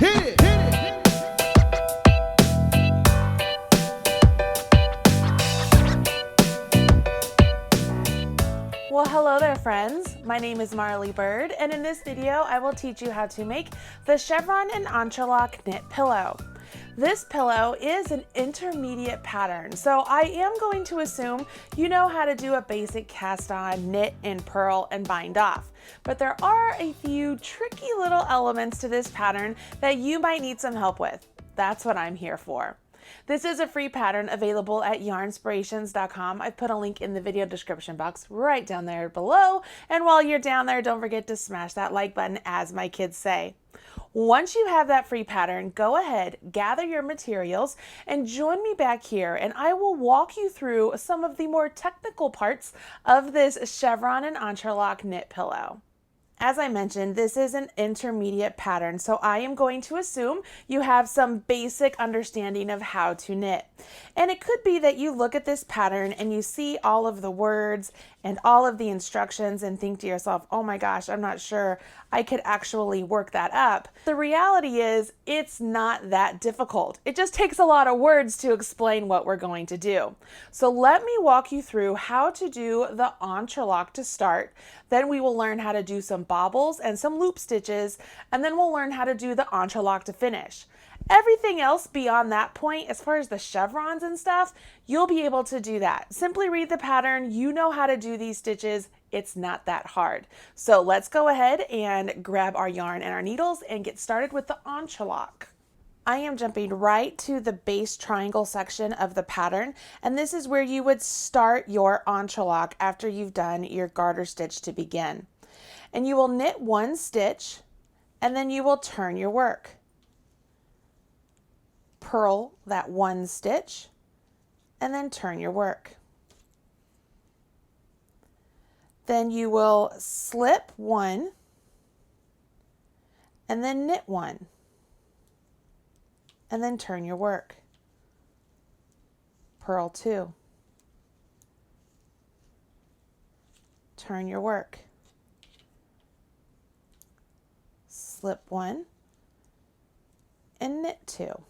Hit it. Well, hello there, friends. My name is Marley Bird, and in this video, I will teach you how to make the Chevron and Entrelac knit pillow. This pillow is an intermediate pattern, so I am going to assume you know how to do a basic cast on, knit and purl and bind off. But there are a few tricky little elements to this pattern that you might need some help with. That's what I'm here for. This is a free pattern available at yarnspirations.com. I've put a link in the video description box right down there below. And while you're down there, don't forget to smash that like button, as my kids say. Once you have that free pattern, go ahead, gather your materials, and join me back here, and I will walk you through some of the more technical parts of this Chevron and Entrelac knit pillow. As I mentioned, this is an intermediate pattern, so I am going to assume you have some basic understanding of how to knit. And it could be that you look at this pattern and you see all of the words and all of the instructions and think to yourself, oh my gosh, I'm not sure I could actually work that up. The reality is it's not that difficult. It just takes a lot of words to explain what we're going to do. So let me walk you through how to do the entrelac to start. Then we will learn how to do some bobbles and some loop stitches, and then we'll learn how to do the entrelac to finish. Everything else beyond that point, as far as the chevrons and stuff, you'll be able to do that. Simply read the pattern. You know how to do these stitches. It's not that hard. So let's go ahead and grab our yarn and our needles and get started with the entrelac. I am jumping right to the base triangle section of the pattern, and this is where you would start your entrelac after you've done your garter stitch to begin. And you will knit one stitch, and then you will turn your work. Purl that one stitch, and then turn your work. Then you will slip one, and then knit one, and then turn your work. Purl two, turn your work, slip one, and knit two,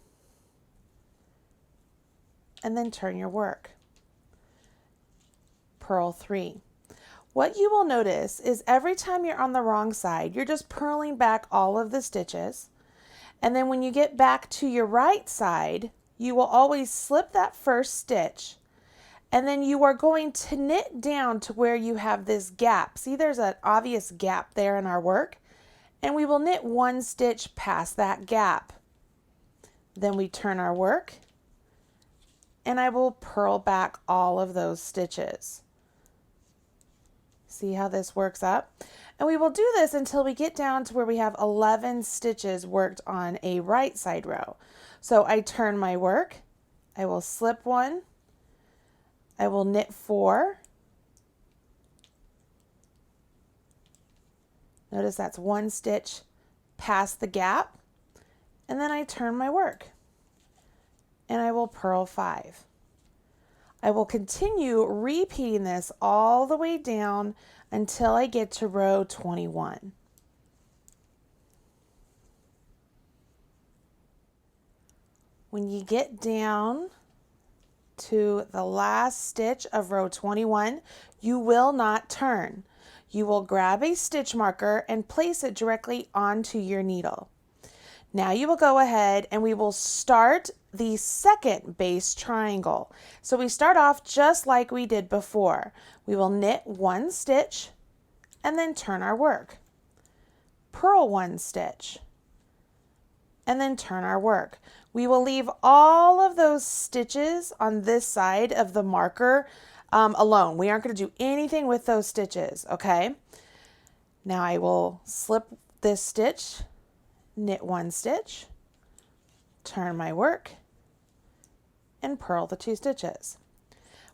and then turn your work. Purl three. What you will notice is every time you're on the wrong side, you're just purling back all of the stitches. And then when you get back to your right side, you will always slip that first stitch. And then you are going to knit down to where you have this gap. See, there's an obvious gap there in our work. And we will knit one stitch past that gap. Then we turn our work, and I will purl back all of those stitches. See how this works up? And we will do this until we get down to where we have 11 stitches worked on a right side row. So I turn my work, I will slip one, I will knit four. Notice that's one stitch past the gap, and then I turn my work, and I will purl five. I will continue repeating this all the way down until I get to row 21. When you get down to the last stitch of row 21, you will not turn. You will grab a stitch marker and place it directly onto your needle. Now you will go ahead and we will start the second base triangle. So we start off just like we did before. We will knit one stitch and then turn our work. Purl one stitch and then turn our work. We will leave all of those stitches on this side of the marker alone. We aren't going to do anything with those stitches, okay? Now I will slip this stitch, knit one stitch, turn my work, and purl the two stitches.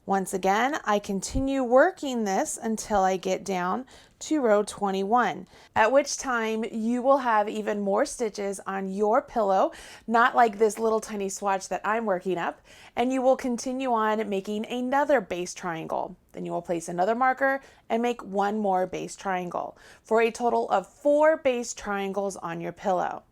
Once again, I continue working this until I get down to row 21, at which time you will have even more stitches on your pillow, not like this little tiny swatch that I'm working up, and you will continue on making another base triangle. Then you will place another marker and make one more base triangle for a total of 4 base triangles on your pillow.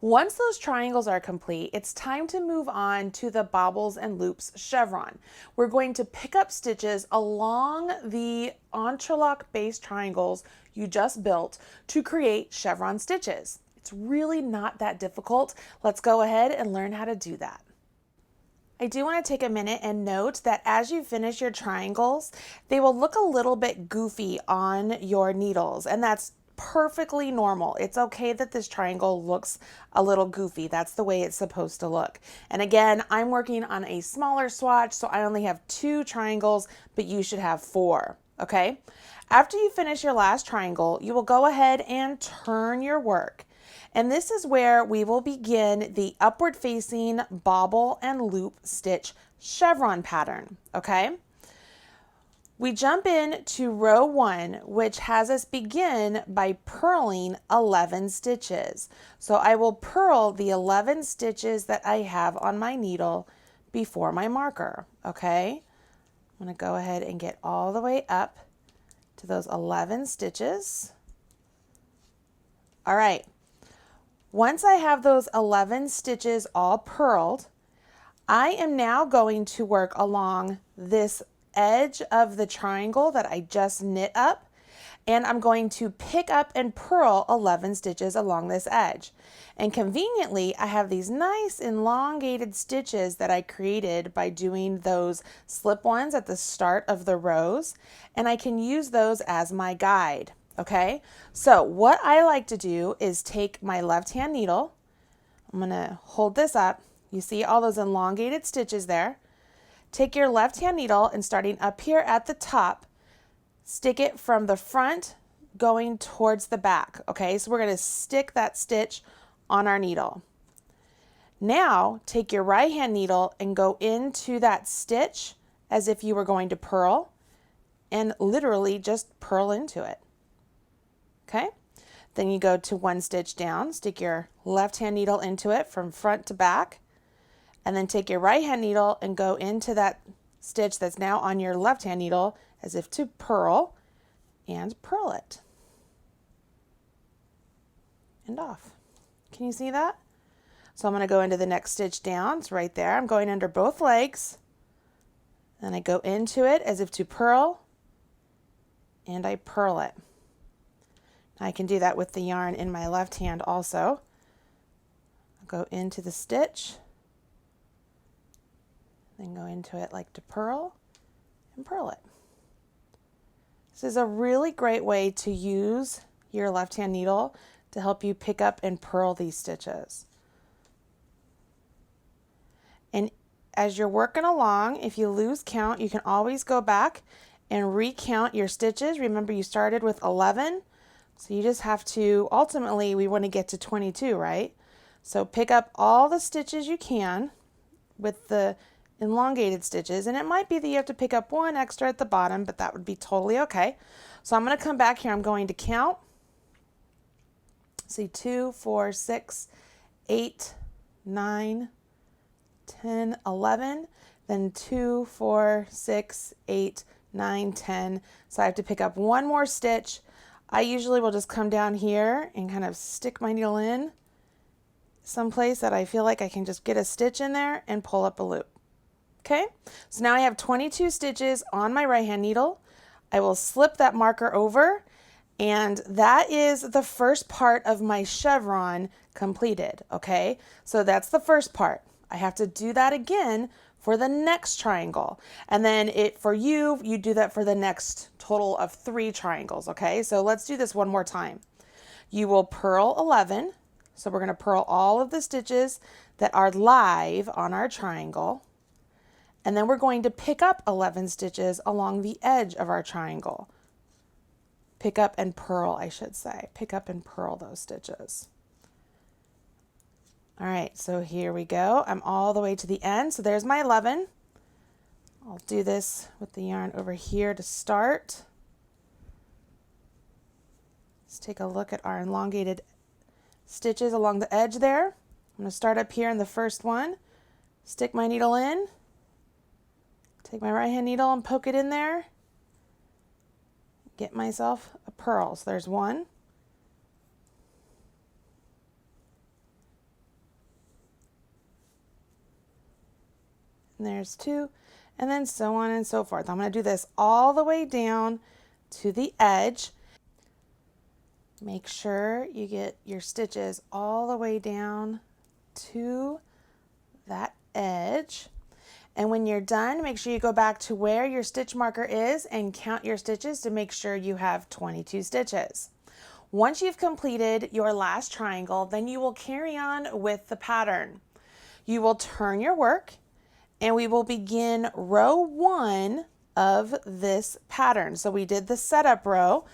Once those triangles are complete, it's time to move on to the bobbles and loops chevron. We're going to pick up stitches along the entrelac base triangles you just built to create chevron stitches. It's really not that difficult. Let's go ahead and learn how to do that. I do want to take a minute and note that as you finish your triangles, they will look a little bit goofy on your needles, and that's perfectly normal. It's okay that this triangle looks a little goofy. That's the way it's supposed to look. And again, I'm working on a smaller swatch, so I only have 2 triangles, but you should have 4, okay? After you finish your last triangle, you will go ahead and turn your work. And this is where we will begin the upward facing bobble and loop stitch chevron pattern, okay? We jump in to row 1, which has us begin by purling 11 stitches. So I will purl the 11 stitches that I have on my needle before my marker, okay? I'm going to go ahead and get all the way up to those 11 stitches. All right. Once I have those 11 stitches all purled, I am now going to work along this edge of the triangle that I just knit up, and I'm going to pick up and purl 11 stitches along this edge. And conveniently, I have these nice elongated stitches that I created by doing those slip-ons at the start of the rows, and I can use those as my guide, okay? So what I like to do is take my left-hand needle, I'm gonna hold this up, you see all those elongated stitches there. Take your left-hand needle and starting up here at the top, stick it from the front going towards the back, okay? So we're going to stick that stitch on our needle. Now take your right-hand needle and go into that stitch as if you were going to purl and literally just purl into it, okay? Then you go to 1 stitch down, stick your left-hand needle into it from front to back, and then take your right-hand needle and go into that stitch that's now on your left-hand needle as if to purl, and purl it. And off. Can you see that? So I'm going to go into the next stitch down. It's right there. I'm going under both legs. And I go into it as if to purl, and I purl it. I can do that with the yarn in my left hand also. I'll go into the stitch, then go into it like to purl and purl it. This is a really great way to use your left-hand needle to help you pick up and purl these stitches. And as you're working along, if you lose count, you can always go back and recount your stitches. Remember, you started with 11, so you just have to, ultimately, we want to get to 22, right? So pick up all the stitches you can with the elongated stitches, and it might be that you have to pick up 1 extra at the bottom, but that would be totally okay. So I'm going to come back here. I'm going to count. See, 2, 4, 6, 8, 9, 10, 11, then 2, 4, 6, 8, 9, 10. So I have to pick up 1 more stitch. I usually will just come down here and kind of stick my needle in someplace that I feel like I can just get a stitch in there and pull up a loop. Okay, so now I have 22 stitches on my right hand needle. I will slip that marker over, and that is the first part of my chevron completed, okay? So that's the first part. I have to do that again for the next triangle. And then for you do that for the next total of 3 triangles, okay? So let's do this one more time. You will purl 11. So we're gonna purl all of the stitches that are live on our triangle. And then we're going to pick up 11 stitches along the edge of our triangle. Pick up and purl, I should say. Pick up and purl those stitches. All right, so here we go. I'm all the way to the end. So there's my 11. I'll do this with the yarn over here to start. Let's take a look at our elongated stitches along the edge there. I'm going to start up here in the first one, stick my needle in, take my right hand needle and poke it in there, get myself a purl. So there's 1, and there's 2, and then so on and so forth. I'm going to do this all the way down to the edge. Make sure you get your stitches all the way down to that edge. And when you're done, make sure you go back to where your stitch marker is and count your stitches to make sure you have 22 stitches. Once you've completed your last triangle, then you will carry on with the pattern. You will turn your work and we will begin row 1 of this pattern. So we did the setup row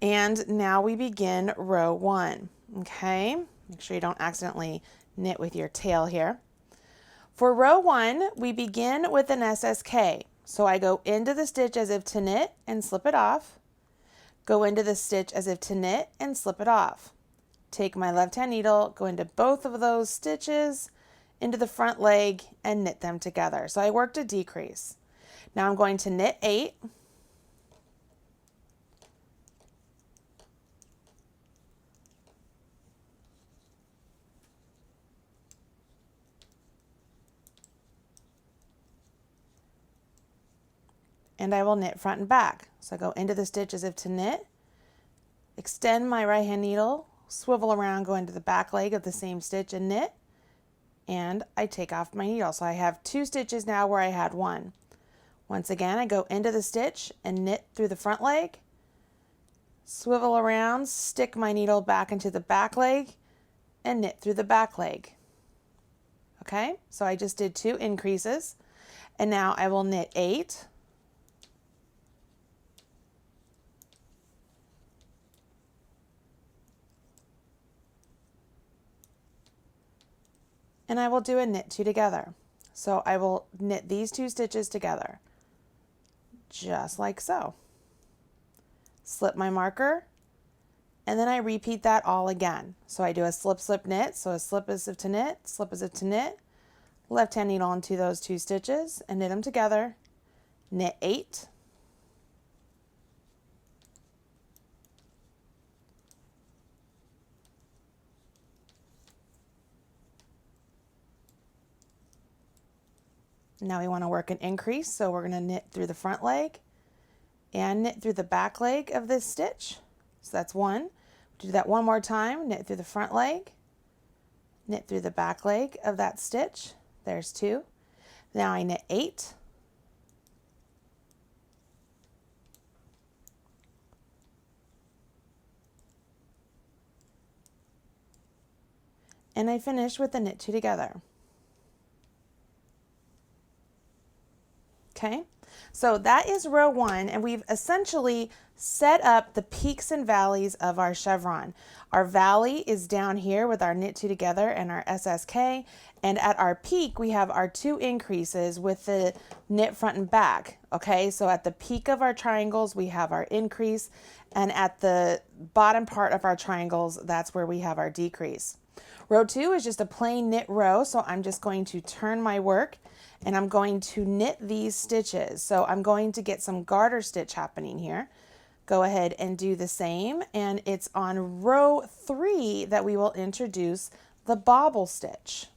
and now we begin row 1. Okay, make sure you don't accidentally knit with your tail here. For row 1, we begin with an SSK. So I go into the stitch as if to knit and slip it off. Go into the stitch as if to knit and slip it off. Take my left hand needle, go into both of those stitches, into the front leg and knit them together. So I worked a decrease. Now I'm going to knit 8. And I will knit front and back. So I go into the stitch as if to knit, extend my right hand needle, swivel around, go into the back leg of the same stitch and knit, and I take off my needle. So I have 2 stitches now where I had 1. Once again, I go into the stitch and knit through the front leg, swivel around, stick my needle back into the back leg, and knit through the back leg. Okay, so I just did 2 increases, and now I will knit 8, and I will do a knit 2 together. So I will knit these 2 stitches together, just like so. Slip my marker, and then I repeat that all again. So I do a slip, slip, knit. So a slip as if to knit, slip as if to knit, left hand needle into those 2 stitches and knit them together, knit 8, now we want to work an increase, so we're going to knit through the front leg and knit through the back leg of this stitch. So that's 1. Do that one more time, knit through the front leg, knit through the back leg of that stitch. There's 2. Now I knit 8. And I finish with the knit 2 together. Okay, so that is row 1, and we've essentially set up the peaks and valleys of our chevron. Our valley is down here with our knit 2 together and our SSK, and at our peak we have our 2 increases with the knit front and back. Okay, so at the peak of our triangles we have our increase, and at the bottom part of our triangles that's where we have our decrease. Row 2 is just a plain knit row, so I'm just going to turn my work and I'm going to knit these stitches. So I'm going to get some garter stitch happening here. Go ahead and do the same, and it's on row 3 that we will introduce the bobble stitch.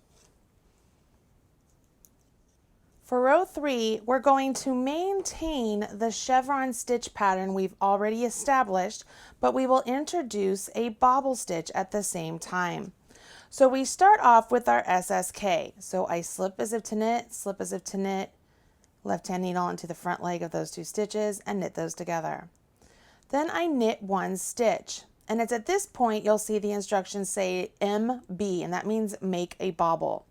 For row 3, we're going to maintain the chevron stitch pattern we've already established, but we will introduce a bobble stitch at the same time. So we start off with our SSK. So I slip as if to knit, slip as if to knit, left hand needle into the front leg of those 2 stitches and knit those together. Then I knit 1 stitch, and it's at this point you'll see the instructions say MB, and that means make a bobble.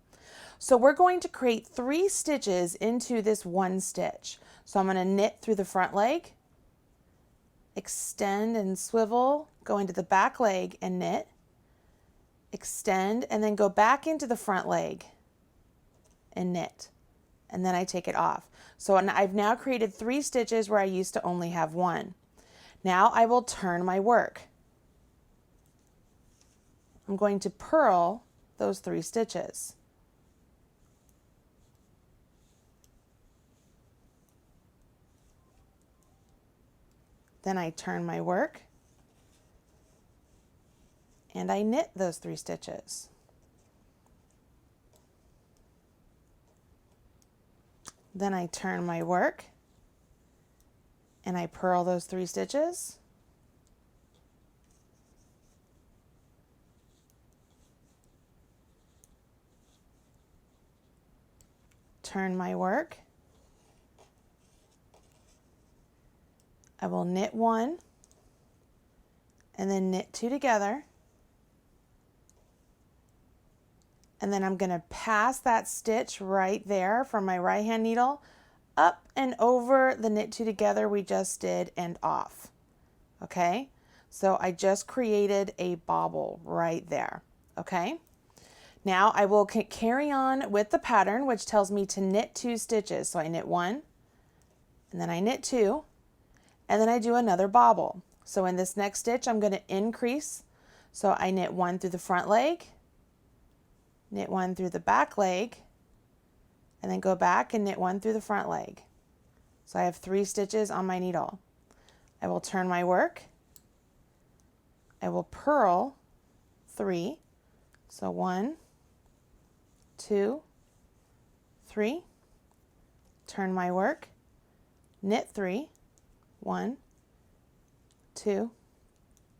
So we're going to create 3 stitches into this 1 stitch. So I'm going to knit through the front leg, extend and swivel, go into the back leg and knit, extend, and then go back into the front leg and knit, and then I take it off. So I've now created 3 stitches where I used to only have 1. Now I will turn my work. I'm going to purl those 3 stitches. Then I turn my work and I knit those 3 stitches. Then I turn my work and I purl those 3 stitches. Turn my work. I will knit 1 and then knit 2 together. And then I'm going to pass that stitch right there from my right hand needle up and over the knit 2 together we just did and off. Okay, so I just created a bobble right there. Okay, now I will carry on with the pattern, which tells me to knit 2 stitches. So I knit 1 and then I knit 2 and then I do another bobble. So in this next stitch I'm going to increase. So I knit 1 through the front leg, knit 1 through the back leg, and then go back and knit 1 through the front leg. So I have 3 stitches on my needle. I will turn my work. I will purl 3. So 1, 2, 3. Turn my work, knit 3. 1, 2,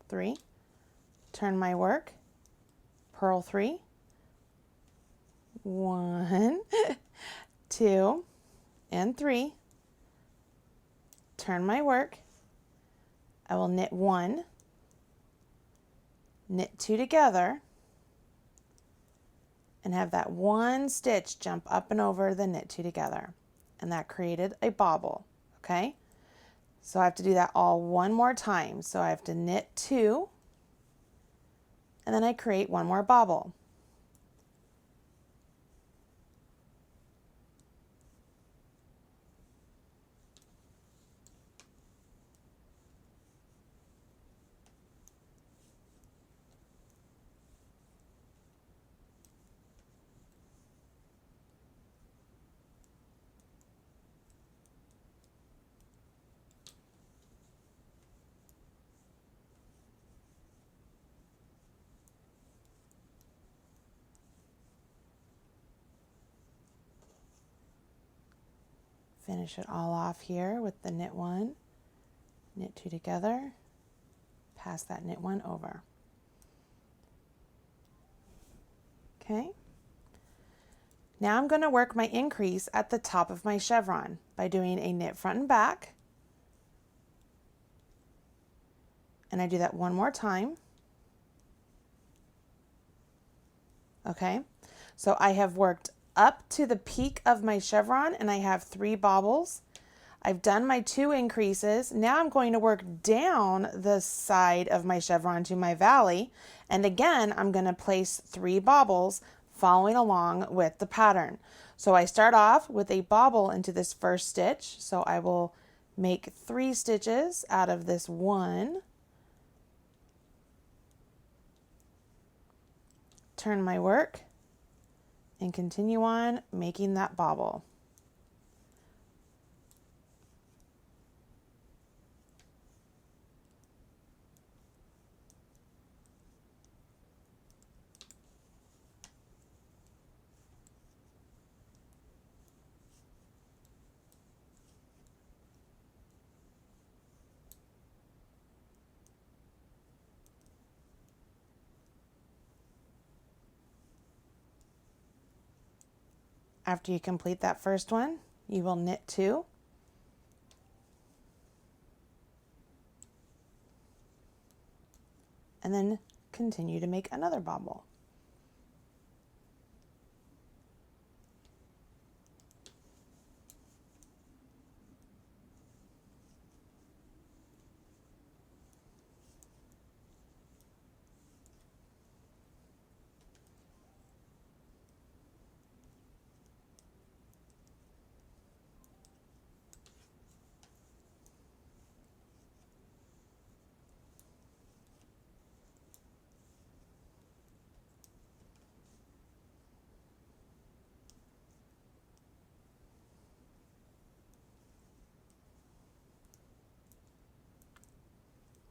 3. Turn my work, purl 3. 1, 2, and 3. Turn my work. I will knit 1, knit 2 together, and have that 1 stitch jump up and over the knit 2 together. And that created a bobble, okay? So I have to do that all one more time. So I have to knit 2, and then I create 1 more bobble. Finish it all off here with the knit 1, knit 2 together, pass that knit 1 over. Okay. Now I'm going to work my increase at the top of my chevron by doing a knit front and back. And I do that 1 more time. Okay. So I have worked up to the peak of my chevron and I have 3 bobbles. I've done my 2 increases. Now I'm going to work down the side of my chevron to my valley. And again, I'm going to place 3 bobbles following along with the pattern. So I start off with a bobble into this first stitch. So I will make 3 stitches out of this 1. Turn my work and continue on making that bobble. After you complete that first one, you will knit 2. And then continue to make another bobble.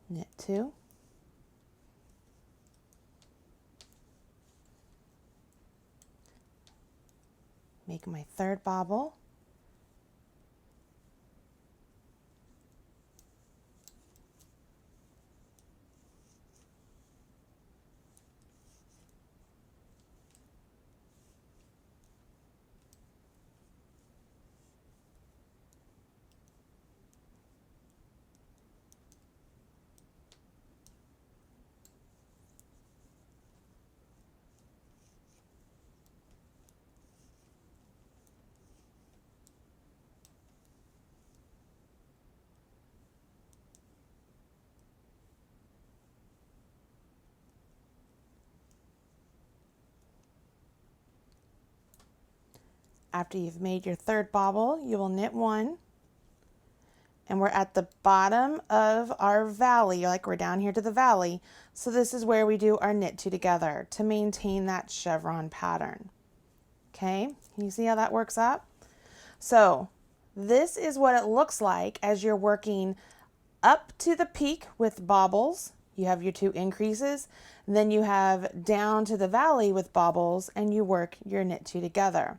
Knit 2. Make my third bobble, After you've made your third bobble, you will knit one. And we're at the bottom of our valley, like we're down here to the valley. So this is where we do our knit two together to maintain that chevron pattern. Okay, can you see how that works up? So this is what it looks like as you're working up to the peak with bobbles. You have your two increases, then you have down to the valley with bobbles, and you work your knit two together.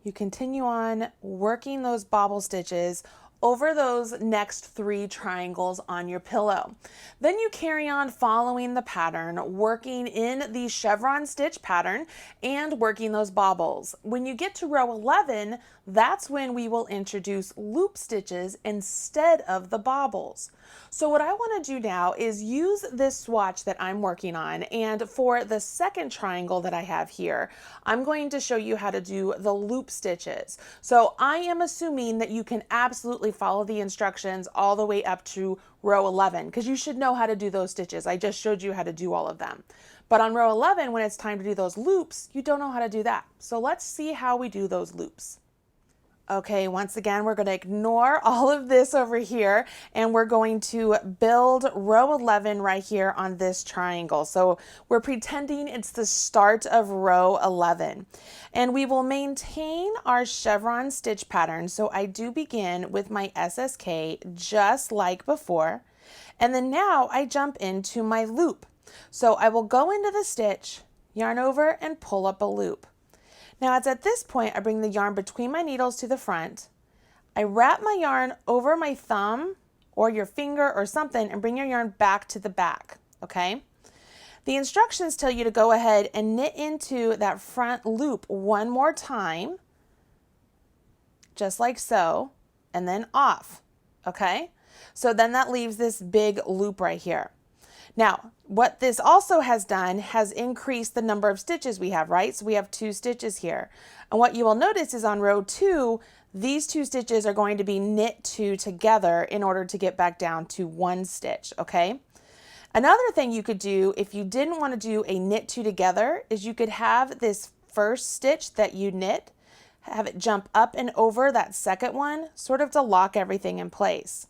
You continue on working those bobble stitches over those next 3 triangles on your pillow. Then you carry on following the pattern, working in the chevron stitch pattern and working those bobbles. When you get to row 11, that's when we will introduce loop stitches instead of the bobbles. So what I want to do now is use this swatch that I'm working on, and for the second triangle that I have here, I'm going to show you how to do the loop stitches. So I am assuming that you can absolutely follow the instructions all the way up to row 11, because you should know how to do those stitches. I just showed you how to do all of them. But on row 11, when it's time to do those loops, you don't know how to do that. So let's see how we do those loops. Okay, once again, we're going to ignore all of this over here, and we're going to build row 11 right here on this triangle. So we're pretending it's the start of row 11, and we will maintain our chevron stitch pattern. So I do begin with my SSK just like before, and then now I jump into my loop. So I will go into the stitch, yarn over, and pull up a loop. Now it's at this point I bring the yarn between my needles to the front. I wrap my yarn over my thumb or your finger or something and bring your yarn back to the back, okay? The instructions tell you to go ahead and knit into that front loop one more time, just like so, and then off, okay? So then that leaves this big loop right here. Now, what this also has done has increased the number of stitches we have, right? So we have 2 stitches here. And what you will notice is on row 2, these 2 stitches are going to be knit 2 together in order to get back down to 1 stitch, okay? Another thing you could do if you didn't want to do a knit 2 together is you could have this first stitch that you knit, have it jump up and over that second one, sort of to lock everything in place.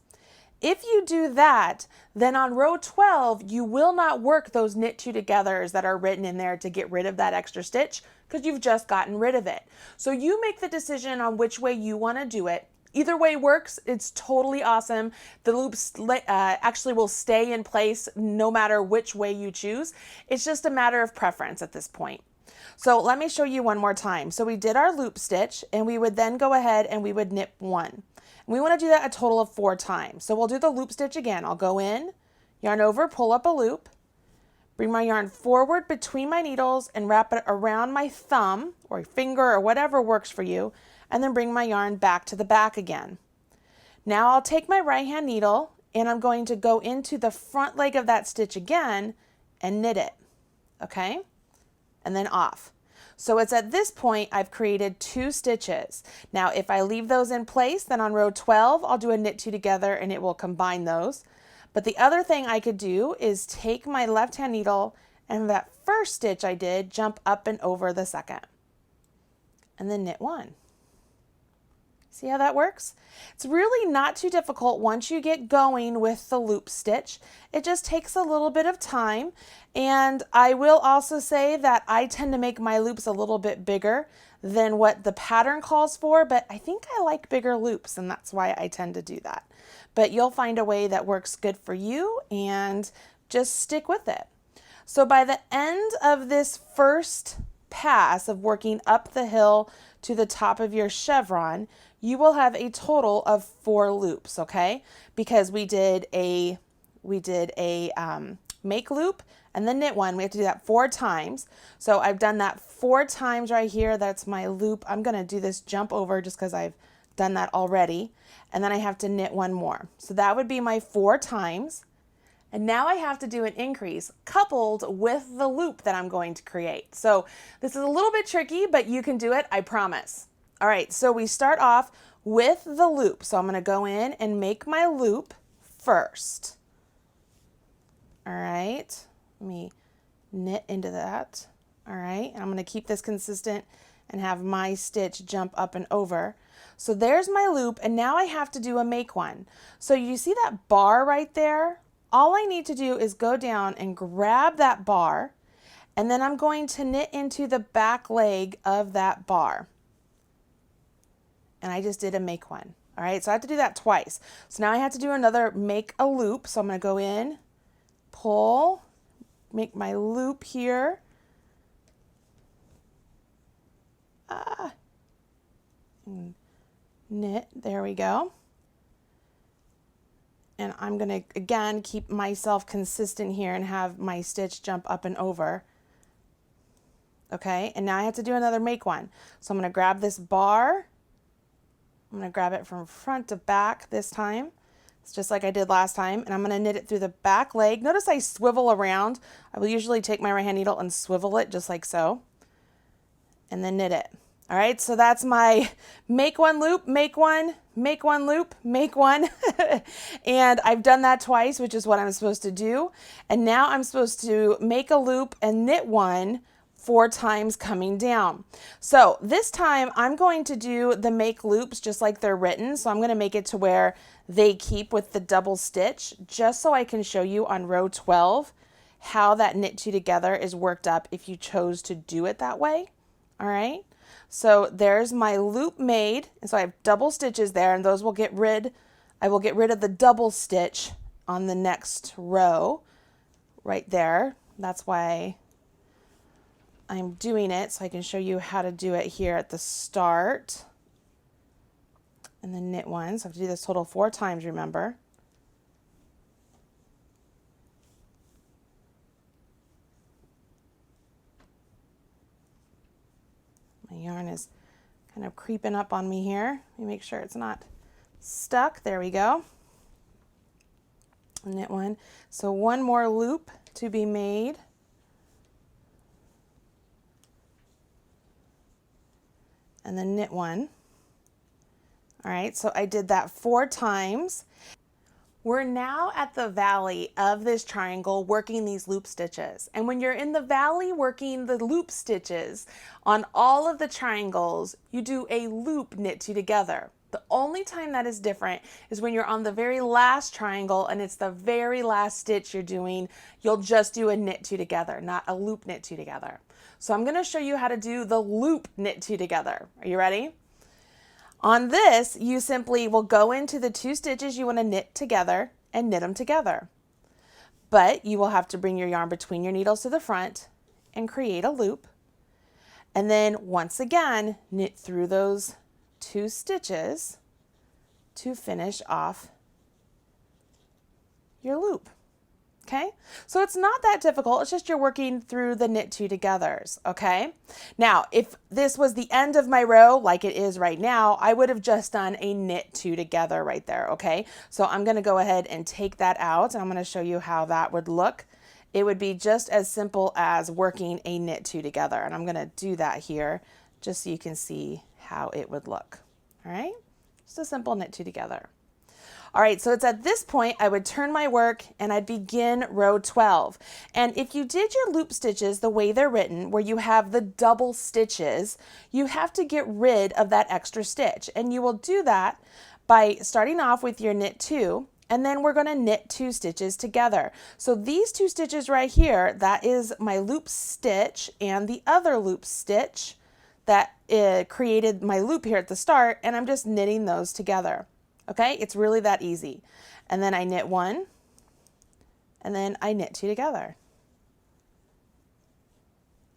If you do that, then on row 12, you will not work those knit 2 togethers that are written in there to get rid of that extra stitch because you've just gotten rid of it. So you make the decision on which way you want to do it. Either way works. It's totally awesome. The loops actually will stay in place no matter which way you choose. It's just a matter of preference at this point. So let me show you one more time. So we did our loop stitch, and we would then go ahead and we would knit 1. We want to do that a total of 4 times. So we'll do the loop stitch again. I'll go in, yarn over, pull up a loop, bring my yarn forward between my needles and wrap it around my thumb or finger or whatever works for you, and then bring my yarn back to the back again. Now I'll take my right hand needle and I'm going to go into the front leg of that stitch again and knit it, okay? And then off. So it's at this point I've created 2 stitches. Now if I leave those in place, then on row 12 I'll do a knit 2 together and it will combine those. But the other thing I could do is take my left hand needle and that first stitch I did, jump up and over the second, and then knit 1. See how that works? It's really not too difficult once you get going with the loop stitch. It just takes a little bit of time. And I will also say that I tend to make my loops a little bit bigger than what the pattern calls for, but I think I like bigger loops and that's why I tend to do that. But you'll find a way that works good for you and just stick with it. So by the end of this first pass of working up the hill to the top of your chevron, you will have a total of 4 loops, okay? Because we did a make loop and then knit 1. We have to do that 4 times. So I've done that 4 times right here. That's my loop. I'm going to do this jump over just because I've done that already. And then I have to knit 1 more. So that would be my 4 times. And now I have to do an increase coupled with the loop that I'm going to create. So this is a little bit tricky, but you can do it, I promise. All right, so we start off with the loop. So I'm going to go in and make my loop first. All right, let me knit into that. All right, and I'm going to keep this consistent and have my stitch jump up and over. So there's my loop, and now I have to do a make one. So you see that bar right there? All I need to do is go down and grab that bar, and then I'm going to knit into the back leg of that bar. And I just did a make one. All right, so I have to do that twice. So now I have to do another make a loop. So I'm going to go in, pull, make my loop here. Knit, there we go. And I'm going to, again, keep myself consistent here and have my stitch jump up and over. Okay, and now I have to do another make one. So I'm going to grab this bar. I'm going to grab it from front to back this time. It's just like I did last time. And I'm going to knit it through the back leg. Notice I swivel around. I will usually take my right hand needle and swivel it just like so. And then knit it. All right, so that's my make one loop, make one loop, make one. And I've done that twice, which is what I'm supposed to do. And now I'm supposed to make a loop and knit one 4 times coming down. So this time I'm going to do the make loops just like they're written. So I'm going to make it to where they keep with the double stitch, just so I can show you on row 12 how that knit 2 together is worked up if you chose to do it that way. All right. So there's my loop made. And so I have double stitches there, and those will get rid, I will get rid of the double stitch on the next row right there. That's why I'm doing it, so I can show you how to do it here at the start. And then knit one. So I have to do this total 4 times, remember. My yarn is kind of creeping up on me here. Let me make sure it's not stuck. There we go. Knit one. So one more loop to be made. And then knit one. All right, so I did that 4 times. We're now at the valley of this triangle working these loop stitches. And when you're in the valley working the loop stitches on all of the triangles, you do a loop knit 2 together. The only time that is different is when you're on the very last triangle and it's the very last stitch you're doing, you'll just do a knit 2 together, not a loop knit 2 together. So I'm going to show you how to do the loop knit 2 together. Are you ready? On this, you simply will go into the 2 stitches you want to knit together and knit them together. But you will have to bring your yarn between your needles to the front and create a loop. And then once again, knit through those 2 stitches to finish off your loop. Okay, so it's not that difficult. It's just you're working through the knit 2 togethers. Okay, now if this was the end of my row like it is right now, I would have just done a knit 2 together right there. Okay, so I'm going to go ahead and take that out, and I'm going to show you how that would look. It would be just as simple as working a knit 2 together, and I'm going to do that here just so you can see how it would look. All right, just a simple knit 2 together. All right, so it's at this point I would turn my work and I'd begin row 12. And if you did your loop stitches the way they're written, where you have the double stitches, you have to get rid of that extra stitch. And you will do that by starting off with your knit 2, and then we're going to knit 2 stitches together. So these 2 stitches right here, that is my loop stitch and the other loop stitch that created my loop here at the start, and I'm just knitting those together. Okay, it's really that easy. And then I knit 1, and then I knit 2 together.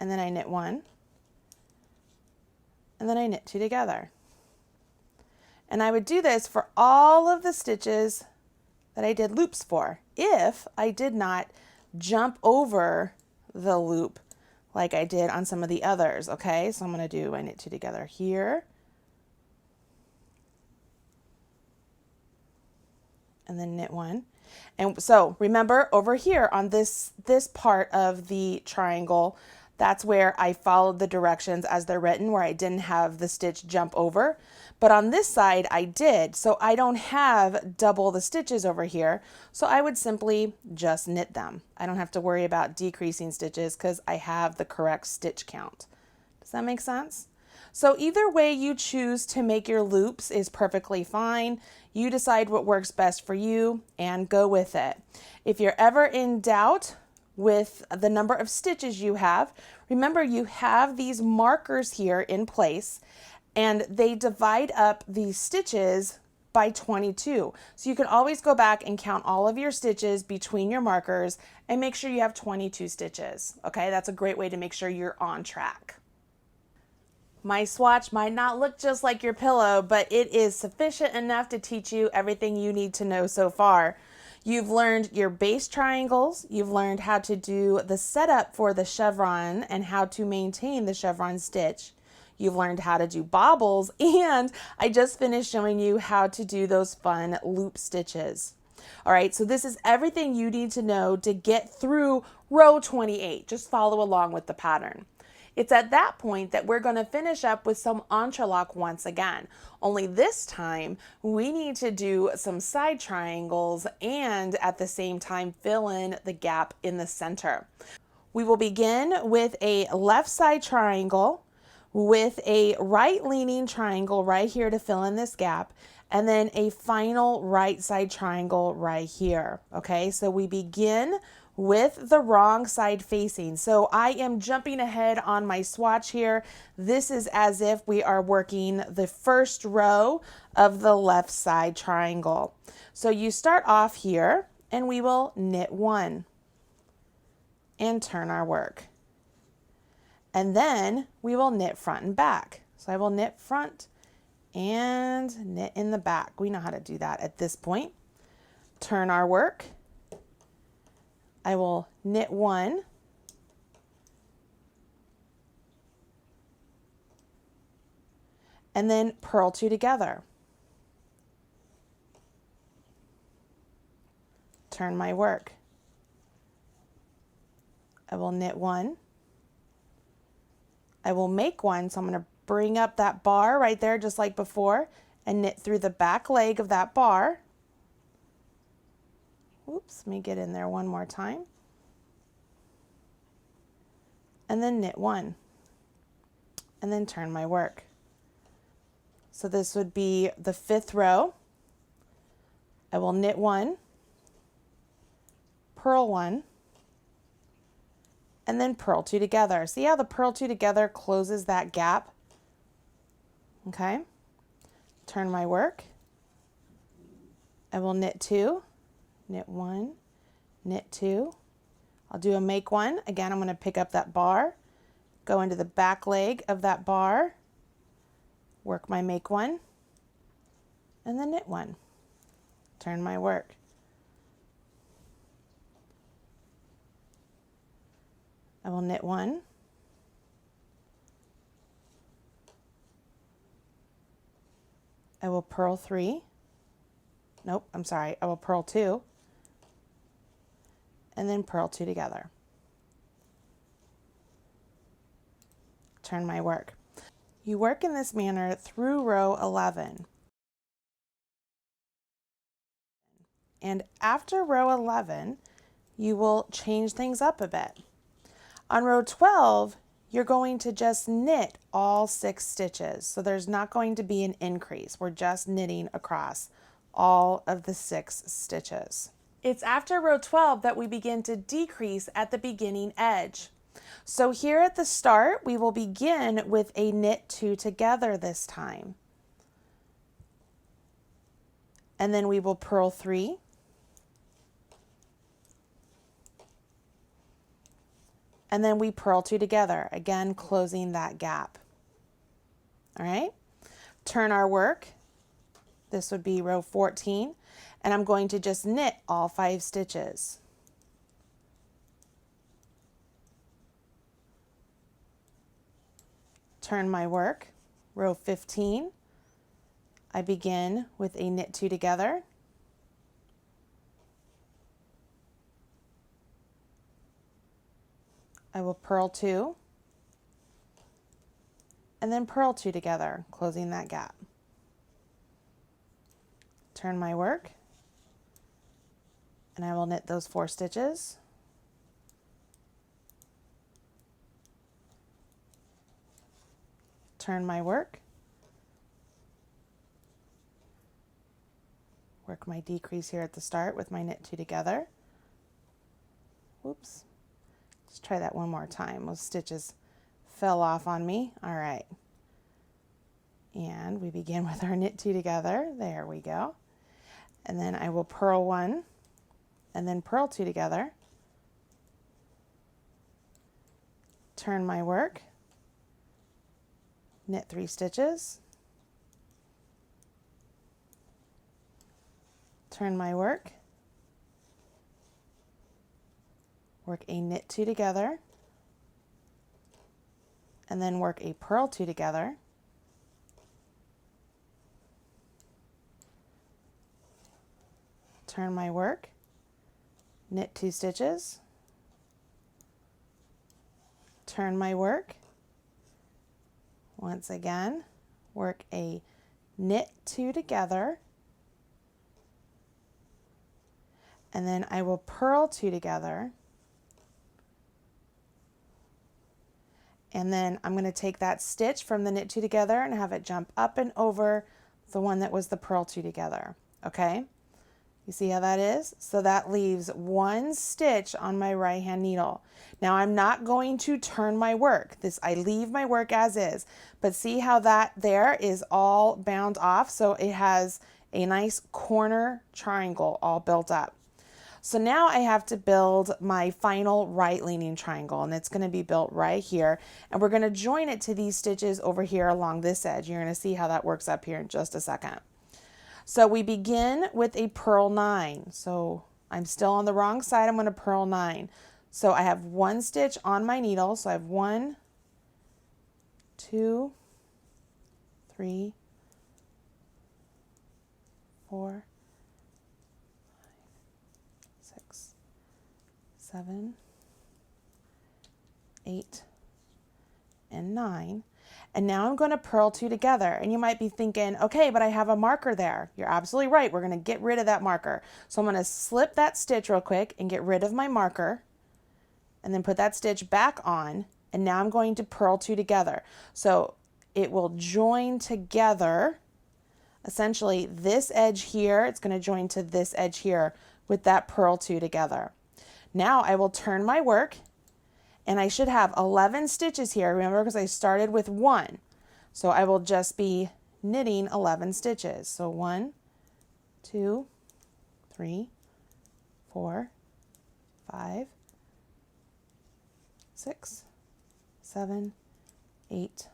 And then I knit 1, and then I knit 2 together. And I would do this for all of the stitches that I did loops for, if I did not jump over the loop like I did on some of the others. Okay, so I'm going to do, I knit 2 together here, and then knit 1. And so remember over here on this part of the triangle, that's where I followed the directions as they're written, where I didn't have the stitch jump over. But on this side I did, so I don't have double the stitches over here. So I would simply just knit them. I don't have to worry about decreasing stitches because I have the correct stitch count. Does that make sense? So either way you choose to make your loops is perfectly fine. You decide what works best for you and go with it. If you're ever in doubt with the number of stitches you have, remember you have these markers here in place and they divide up these stitches by 22. So you can always go back and count all of your stitches between your markers and make sure you have 22 stitches. Okay, that's a great way to make sure you're on track. My swatch might not look just like your pillow, but it is sufficient enough to teach you everything you need to know so far. You've learned your base triangles, you've learned how to do the setup for the chevron and how to maintain the chevron stitch. You've learned how to do bobbles, and I just finished showing you how to do those fun loop stitches. All right, so this is everything you need to know to get through row 28. Just follow along with the pattern. It's at that point that we're going to finish up with some entrelac once again. Only this time, we need to do some side triangles and at the same time fill in the gap in the center. We will begin with a left side triangle with a right leaning triangle right here to fill in this gap, and then a final right side triangle right here. Okay, so we begin with the wrong side facing. So I am jumping ahead on my swatch here. This is as if we are working the first row of the left side triangle. So you start off here and we will knit one and turn our work. And then we will knit front and back. So I will knit front and knit in the back. We know how to do that at this point. Turn our work. I will knit one, and then purl two together. Turn my work. I will knit one. I will make one, so I'm going to bring up that bar right there just like before and knit through the back leg of that bar. Oops, let me get in there one more time. And then knit one. And then turn my work. So this would be the fifth row. I will knit one, purl one, and then purl two together. See how the purl two together closes that gap? Okay. Turn my work. I will knit two. Knit one, knit two. I'll do a make one. Again, I'm going to pick up that bar, go into the back leg of that bar, work my make one, and then knit one. Turn my work. I will knit one, I will purl three. Nope, I'm sorry. I will purl two. And then purl two together. Turn my work. You work in this manner through row 11. And after row 11, you will change things up a bit. On row 12, you're going to just knit all 6 stitches. So there's not going to be an increase. We're just knitting across all of the 6 stitches. It's after row 12 that we begin to decrease at the beginning edge. So here at the start, we will begin with a knit 2 together this time. And then we will purl 3. And then we purl 2 together, again closing that gap. All right, turn our work. This would be row 14. And I'm going to just knit all 5 stitches. Turn my work, row 15. I begin with a knit 2 together. I will purl 2 and then purl 2 together, closing that gap. Turn my work. And I will knit those 4 stitches. turn my work, work my decrease here at the start with my knit 2 together. Whoops. Let's try that one more time. Those stitches fell off on me. All right. And we begin with our knit 2 together. There we go. And then I will purl 1 and then purl 2 together. Turn my work, knit 3 stitches, turn my work, work a knit 2 together, and then work a purl 2 together, turn my work, knit 2 stitches, turn my work, once again, work a knit 2 together, and then I will purl 2 together, and then I'm going to take that stitch from the knit 2 together and have it jump up and over the one that was the purl 2 together. Okay, you see how that is? So that leaves 1 stitch on my right hand needle. Now I'm not going to turn my work. I leave my work as is, but see how that there is all bound off? So it has a nice corner triangle all built up. So now I have to build my final right leaning triangle, and it's going to be built right here. And we're going to join it to these stitches over here along this edge. You're going to see how that works up here in just a second. So we begin with a purl 9. So I'm still on the wrong side. I'm going to purl 9. So I have 1 stitch on my needle. So I have 1, 2, 3, 4, 5, 6, 7, 8, and 9. And now I'm going to purl 2 together. And you might be thinking, okay, but I have a marker there. You're absolutely right. We're going to get rid of that marker. So I'm going to slip that stitch real quick and get rid of my marker, and then put that stitch back on. And now I'm going to purl 2 together. So it will join together. Essentially this edge here, it's going to join to this edge here with that purl 2 together. Now I will turn my work, and I should have 11 stitches here, remember, because I started with 1. So I will just be knitting 11 stitches. So 1, 2, 3, 4, 5, 6, 7, 8,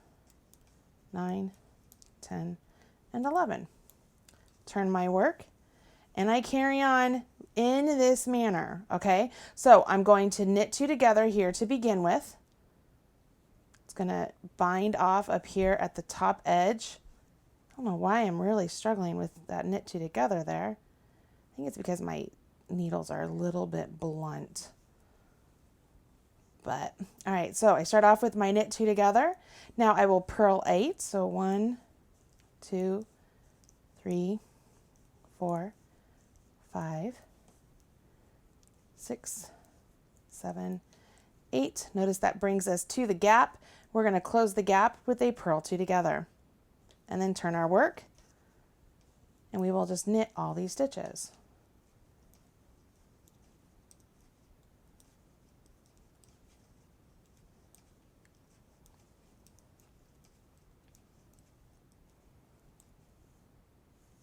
9, 10, and 11. Turn my work, and I carry on in this manner, okay? So I'm going to knit 2 together here to begin with. It's going to bind off up here at the top edge. I don't know why I'm really struggling with that knit 2 together there. I think it's because my needles are a little bit blunt. But, all right, so I start off with my knit 2 together. Now I will purl 8. So 1, 2, 3, 4, 5, 6, 7, 8. Notice that brings us to the gap. We're going to close the gap with a purl 2 together, and then turn our work, and we will just knit all these stitches.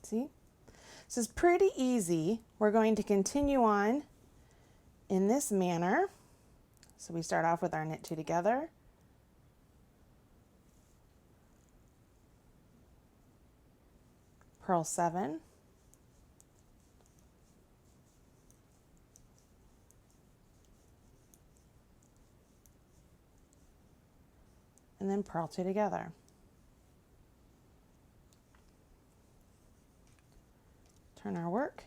See? This is pretty easy. We're going to continue on in this manner. So we start off with our knit 2 together. Purl 7. And then purl 2 together. Turn our work.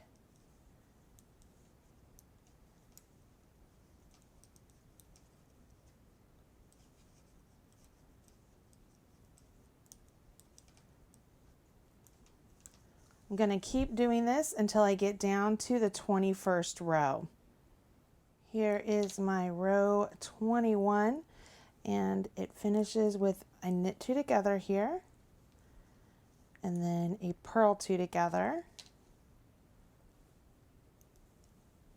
I'm going to keep doing this until I get down to the 21st row. Here is my row 21, And it finishes with I knit 2 together here, and then a purl 2 together,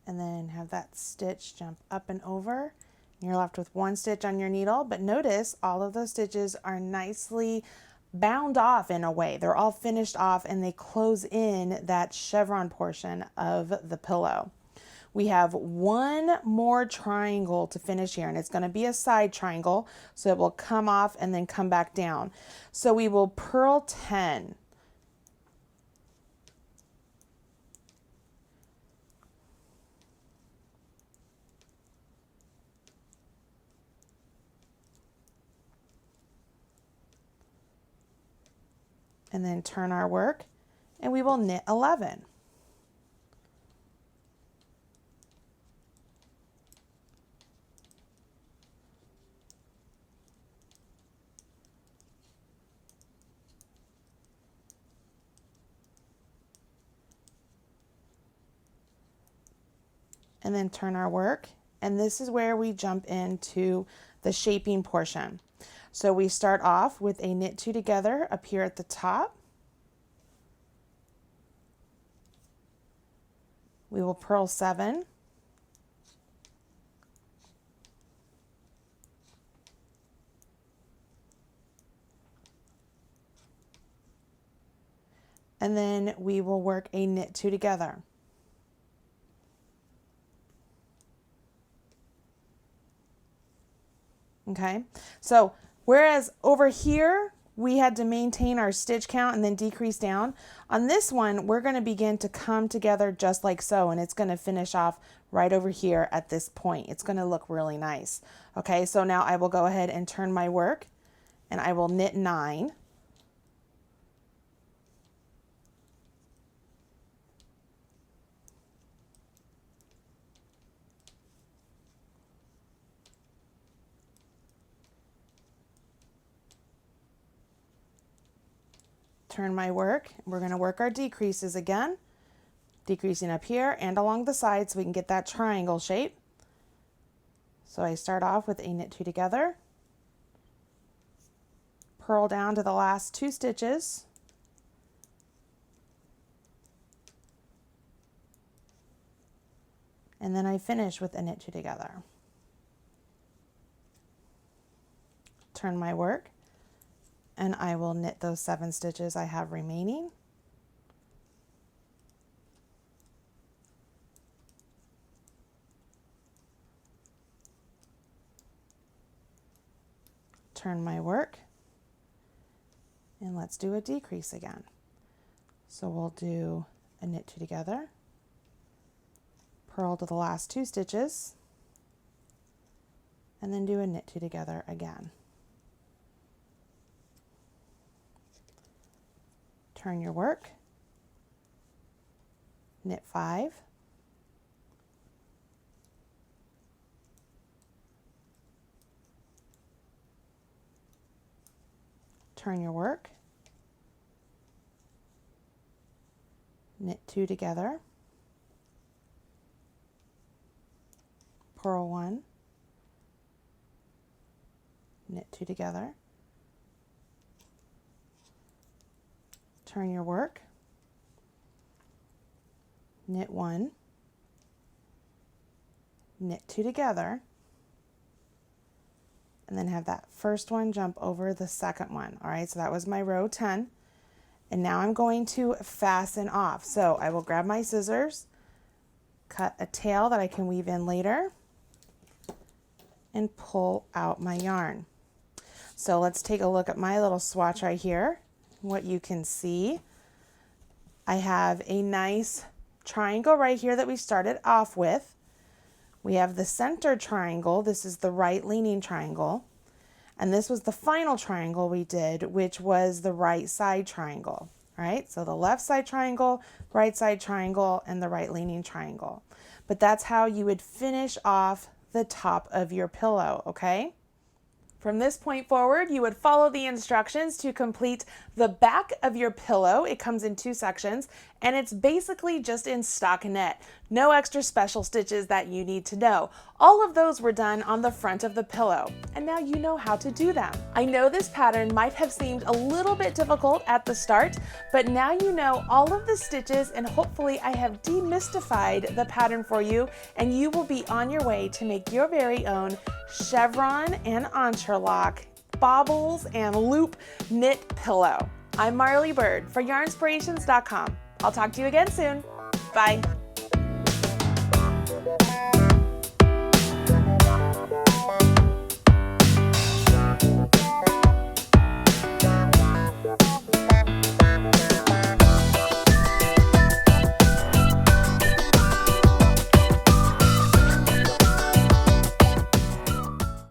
and then have that stitch jump up and over. You're left with 1 stitch on your needle, but notice all of those stitches are nicely bound off in a way. They're all finished off and they close in that chevron portion of the pillow. We have 1 more triangle to finish here, and it's going to be a side triangle, so it will come off and then come back down. So we will purl 10. And then turn our work, and we will knit 11. And then turn our work, and this is where we jump into the shaping portion. So we start off with a knit 2 together up here at the top. We will purl 7. And then we will work a knit 2 together. Okay, so whereas over here we had to maintain our stitch count and then decrease down, on this one we're going to begin to come together just like so, and it's going to finish off right over here at this point. It's going to look really nice. Okay, so now I will go ahead and turn my work, and I will knit 9. Turn my work. We're going to work our decreases again, decreasing up here and along the side so we can get that triangle shape. So I start off with a knit 2 together, purl down to the last 2 stitches, and then I finish with a knit 2 together. Turn my work, and I will knit those 7 stitches I have remaining. Turn my work, and let's do a decrease again. So we'll do a knit 2 together, purl to the last 2 stitches, and then do a knit 2 together again. Turn your work, knit 5, turn your work, knit 2 together, purl 1, knit 2 together, turn your work, knit 1, knit 2 together, and then have that first one jump over the second one. All right, so that was my row 10. And now I'm going to fasten off. So I will grab my scissors, cut a tail that I can weave in later, and pull out my yarn. So let's take a look at my little swatch right here. What you can see, I have a nice triangle right here that we started off with. We have the center triangle. This is the right leaning triangle. And this was the final triangle we did, which was the right side triangle. All right, so the left side triangle, right side triangle, and the right leaning triangle. But that's how you would finish off the top of your pillow, okay? From this point forward, you would follow the instructions to complete the back of your pillow. It comes in 2 sections, and it's basically just in stockinette. No extra special stitches that you need to know. All of those were done on the front of the pillow, and now you know how to do them. I know this pattern might have seemed a little bit difficult at the start, but now you know all of the stitches, and hopefully I have demystified the pattern for you, and you will be on your way to make your very own chevron and entrelac, bobbles and loop knit pillow. I'm Marley Bird for yarnspirations.com. I'll talk to you again soon. Bye.